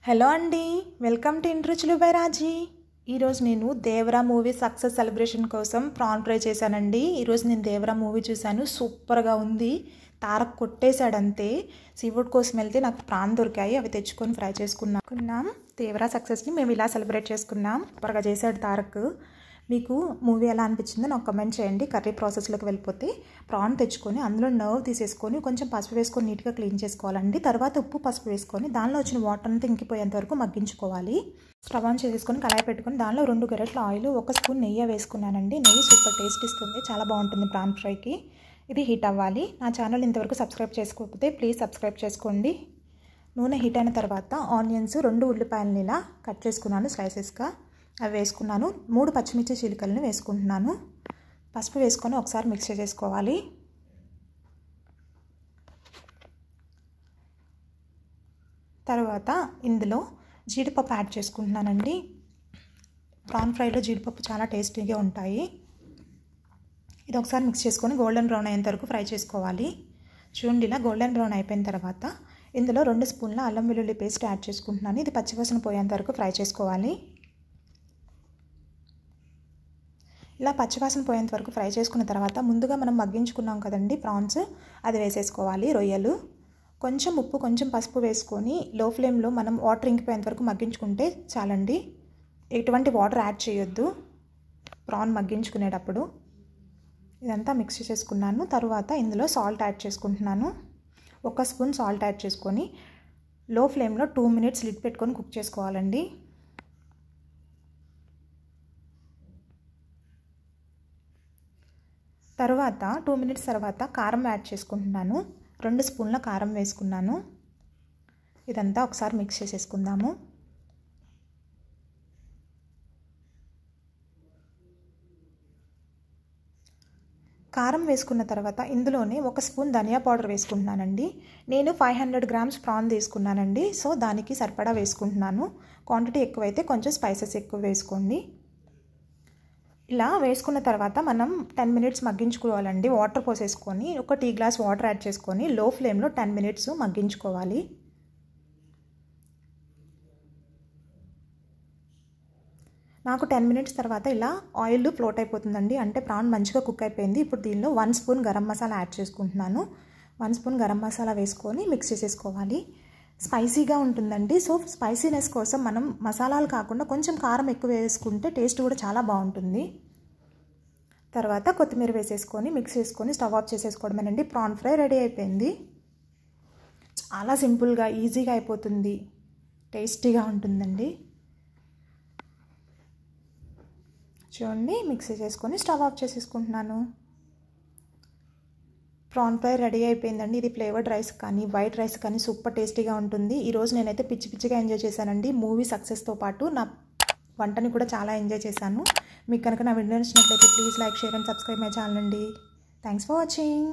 Hello అండి, welcome to ఇంటి రుచులు బై రాజీ. ఈరోజు నేను దేవరా మూవీ సక్సెస్ సెలబ్రేషన్ కోసం ప్రాన్ ఫ్రై చేశానండి. ఈరోజు నేను దేవరా మూవీ చూశాను, సూపర్గా ఉంది. తారక్ కొట్టేశాడంతే. సీఫుడ్ కోసం వెళ్తే నాకు ప్రాన్ దొరికాయి, అవి తెచ్చుకొని ఫ్రై చేసుకున్నాం. దేవరా సక్సెస్ని మేము ఇలా సెలబ్రేట్ చేసుకున్నాం. సూపర్గా చేశాడు తారక్. మీకు మూవీ ఎలా అనిపించిందో నాకు కమెంట్ చేయండి. కర్రీ ప్రాసెస్లోకి వెళ్ళిపోతే ప్రాన్ తెచ్చుకొని అందులో నర్వ్ తీసేసుకొని కొంచెం పసుపు వేసుకొని నీట్గా క్లీన్ చేసుకోవాలండి. తర్వాత ఉప్పు పసుపు వేసుకొని దానిలో వచ్చిన వాటర్ అంతా ఇంకిపోయేంత వరకు మగ్గించుకోవాలి. స్టవ్ ఆన్ చేసేసుకొని కళాయి పెట్టుకొని దానిలో 2 గరిటెల ఆయిల్, 1 స్పూన్ నెయ్యి వేసుకున్నానండి. నెయ్యి సూపర్ టేస్ట్ ఇస్తుంది, చాలా బాగుంటుంది ప్రాన్ ఫ్రైకి. ఇది హీట్ అవ్వాలి. నా ఛానల్ ఇంతవరకు సబ్స్క్రైబ్ చేసుకోకపోతే ప్లీజ్ సబ్స్క్రైబ్ చేసుకోండి. నూనె హీట్ అయిన తర్వాత ఆనియన్స్, 2 ఉల్లిపాయలని ఇలా కట్ చేసుకున్నాను స్లైసెస్గా, అవి వేసుకున్నాను. 3 పచ్చిమిర్చి చీలికలను వేసుకుంటున్నాను. పసుపు వేసుకొని ఒకసారి మిక్స్ చేసుకోవాలి. తర్వాత ఇందులో జీడిపప్పు యాడ్ చేసుకుంటున్నానండి. ప్రాన్ ఫ్రైలో జీడిపప్పు చాలా టేస్టీగా ఉంటాయి. ఇది ఒకసారి మిక్స్ చేసుకొని గోల్డెన్ బ్రౌన్ అయ్యేంత వరకు ఫ్రై చేసుకోవాలి. చూడండి, ఇలా గోల్డెన్ బ్రౌన్ అయిపోయిన తర్వాత ఇందులో 2 స్పూన్ల అల్లం వెల్లుల్లి పేస్ట్ యాడ్ చేసుకుంటున్నాను. ఇది పచ్చివాసన పోయేంత వరకు ఫ్రై చేసుకోవాలి. ఇలా పచ్చివాసన పోయేంత వరకు ఫ్రై చేసుకున్న తర్వాత ముందుగా మనం మగ్గించుకున్నాం కదండి ప్రాన్స్, అది వేసేసుకోవాలి. రొయ్యలు కొంచెం ఉప్పు, కొంచెం పసుపు వేసుకొని లో ఫ్లేమ్లో మనం వాటర్ ఇంకిపోయేంత వరకు మగ్గించుకుంటే చాలండి. ఎటువంటి వాటర్ యాడ్ చేయొద్దు ప్రాన్ మగ్గించుకునేటప్పుడు. ఇదంతా మిక్స్ చేసుకున్నాను. తర్వాత ఇందులో సాల్ట్ యాడ్ చేసుకుంటున్నాను. 1 స్పూన్ సాల్ట్ యాడ్ చేసుకొని లో ఫ్లేమ్లో 2 మినిట్స్ లిడ్ పెట్టుకొని కుక్ చేసుకోవాలండి. తర్వాత 2 మినిట్స్ తర్వాత కారం యాడ్ చేసుకుంటున్నాను. 2 స్పూన్ల కారం వేసుకున్నాను. ఇదంతా ఒకసారి మిక్స్ చేసేసుకుందాము. కారం వేసుకున్న తర్వాత ఇందులోనే 1 స్పూన్ ధనియా పౌడర్ వేసుకుంటున్నానండి. నేను 500 గ్రామ్స్ ప్రాన్ తీసుకున్నానండి, సో దానికి సరిపడా వేసుకుంటున్నాను. క్వాంటిటీ ఎక్కువైతే కొంచెం స్పైసెస్ ఎక్కువ వేసుకోండి. ఇలా వేసుకున్న తర్వాత మనం 10 మినిట్స్ మగ్గించుకోవాలండి. వాటర్ పోసేసుకొని 1 టీ గ్లాస్ వాటర్ యాడ్ చేసుకొని లో ఫ్లేమ్లో 10 మినిట్స్ మగ్గించుకోవాలి. నాకు 10 మినిట్స్ తర్వాత ఇలా ఆయిల్ ఫ్లోట్ అయిపోతుందండి, అంటే ప్రాన్ మంచిగా కుక్ అయిపోయింది. ఇప్పుడు దీనిలో 1 స్పూన్ గరం మసాలా యాడ్ చేసుకుంటున్నాను. 1 స్పూన్ గరం మసాలా వేసుకొని మిక్స్ చేసేసుకోవాలి. స్పైసీగా ఉంటుందండి, సో స్పైసీనెస్ కోసం మనం మసాలాలు కాకుండా కొంచెం కారం ఎక్కువ వేసుకుంటే టేస్ట్ కూడా చాలా బాగుంటుంది. తర్వాత కొత్తిమీర వేసేసుకొని మిక్స్ చేసుకొని స్టవ్ ఆఫ్ చేసేసుకోవడమేనండి. ప్రాన్ ఫ్రై రెడీ అయిపోయింది. చాలా సింపుల్గా, ఈజీగా అయిపోతుంది, టేస్టీగా ఉంటుందండి. చూడండి, మిక్స్ చేసుకొని స్టవ్ ఆఫ్ చేసేసుకుంటున్నాను. ప్రాన్ ఫ్రై రెడీ అయిపోయిందండి. ఇది ఫ్లేవర్డ్ రైస్ కానీ వైట్ రైస్ కానీ సూపర్ టేస్టీగా ఉంటుంది. ఈరోజు నేనైతే పిచ్చిగా ఎంజాయ్ చేశానండి. మూవీ సక్సెస్తో పాటు నా వంటని కూడా చాలా ఎంజాయ్ చేశాను. మీకు కనుక నా వీడియో నచ్చినట్లయితే please like, share and subscribe my channel అండి. Thanks for watching.